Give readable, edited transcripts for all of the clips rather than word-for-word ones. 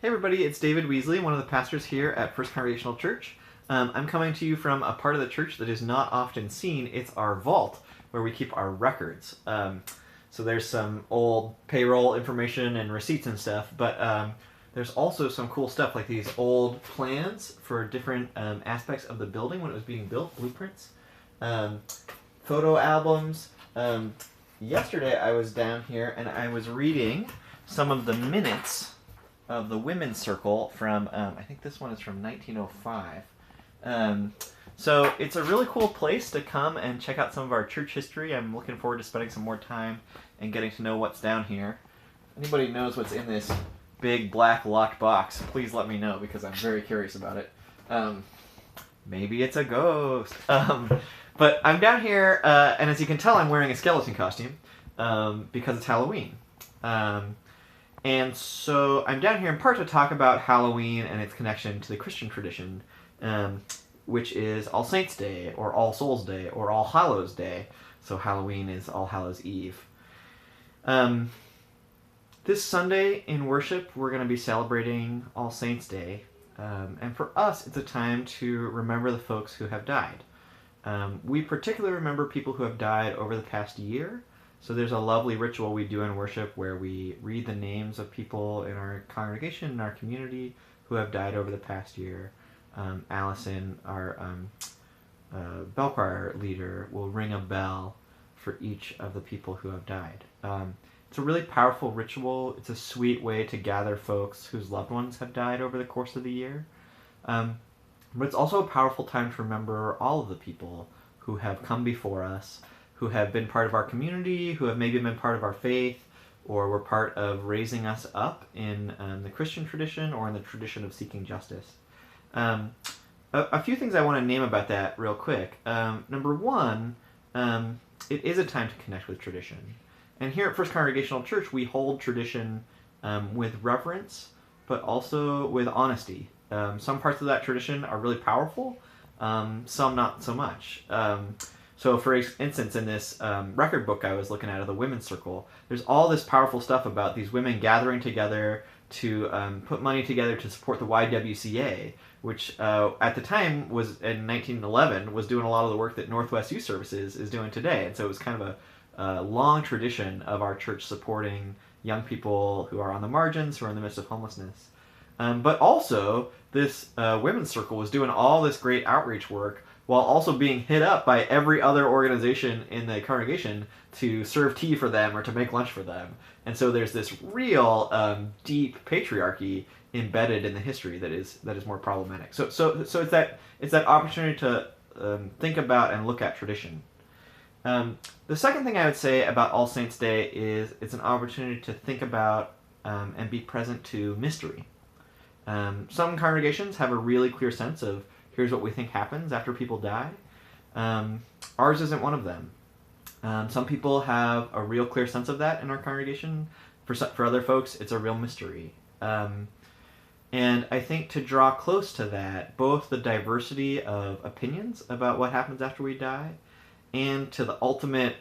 Hey everybody, it's David Weasley, one of the pastors here at First Congregational Church. I'm coming to you from a part of the church that is not often seen. It's our vault, where we keep our records. So there's some old payroll information and receipts and stuff, but there's also some cool stuff like these old plans for different aspects of the building when it was being built, blueprints, photo albums. Yesterday I was down here and I was reading some of the minutes of the women's circle from, I think this one is from 1905. So it's a really cool place to come and check out some of our church history. I'm looking forward to spending some more time and getting to know what's down here. If anybody knows what's in this big black locked box, please let me know because I'm very curious about it. Maybe it's a ghost. But I'm down here, and as you can tell, I'm wearing a skeleton costume because it's Halloween. And so I'm down here in part to talk about Halloween and its connection to the Christian tradition, which is All Saints' Day, or All Souls' Day, or All Hallows' Day. So Halloween is All Hallows' Eve. This Sunday in worship, we're going to be celebrating All Saints' Day. And for us, it's a time to remember the folks who have died. We particularly remember people who have died over the past year. So there's a lovely ritual we do in worship where we read the names of people in our congregation, in our community, who have died over the past year. Allison, our bell choir leader, will ring a bell for each of the people who have died. It's a really powerful ritual. It's a sweet way to gather folks whose loved ones have died over the course of the year. But it's also a powerful time to remember all of the people who have come before us, who have been part of our community, who have maybe been part of our faith, or were part of raising us up in the Christian tradition or in the tradition of seeking justice. A few things I want to name about that real quick. Number one, it is a time to connect with tradition. And here at First Congregational Church, we hold tradition with reverence, but also with honesty. Some parts of that tradition are really powerful, some not so much. So for instance, in this record book I was looking at of the women's circle, there's all this powerful stuff about these women gathering together to put money together to support the YWCA, which at the time was in 1911 was doing a lot of the work that Northwest Youth Services is doing today. And so it was kind of a long tradition of our church supporting young people who are on the margins, who are in the midst of homelessness. But also, this women's circle was doing all this great outreach work while also being hit up by every other organization in the congregation to serve tea for them or to make lunch for them. And so there's this real deep patriarchy embedded in the history that is more problematic. So it's that opportunity to think about and look at tradition. The second thing I would say about All Saints' Day is it's an opportunity to think about and be present to mystery. Some congregations have a really clear sense of here's what we think happens after people die. Ours isn't one of them. Some people have a real clear sense of that in our congregation. For other folks, it's a real mystery. And I think to draw close to that, both the diversity of opinions about what happens after we die, and to the ultimate,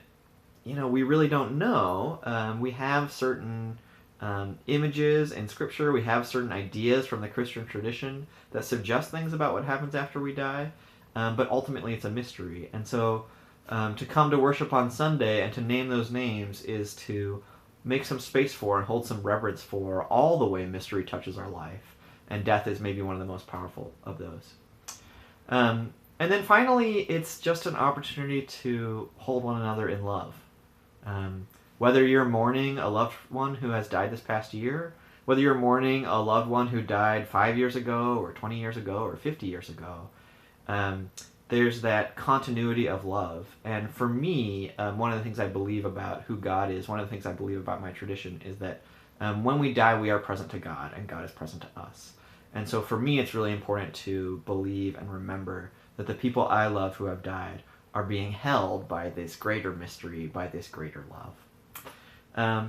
we really don't know. We have certain images in Scripture, we have certain ideas from the Christian tradition that suggest things about what happens after we die, but ultimately it's a mystery. And so to come to worship on Sunday and to name those names is to make some space for and hold some reverence for all the way mystery touches our life, and death is maybe one of the most powerful of those. And then finally, it's just an opportunity to hold one another in love. Whether you're mourning a loved one who has died this past year, whether you're mourning a loved one who died 5 years ago, or 20 years ago, or 50 years ago, there's that continuity of love. And for me, one of the things I believe about who God is, one of the things I believe about my tradition is that when we die, we are present to God, and God is present to us. And so for me, it's really important to believe and remember that the people I love who have died are being held by this greater mystery, by this greater love.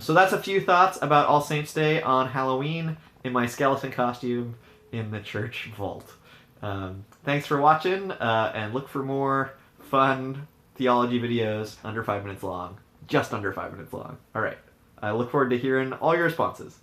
So that's a few thoughts about All Saints' Day on Halloween in my skeleton costume in the church vault. Thanks for watching, and look for more fun theology videos under 5 minutes long. Just under 5 minutes long. All right. I look forward to hearing all your responses.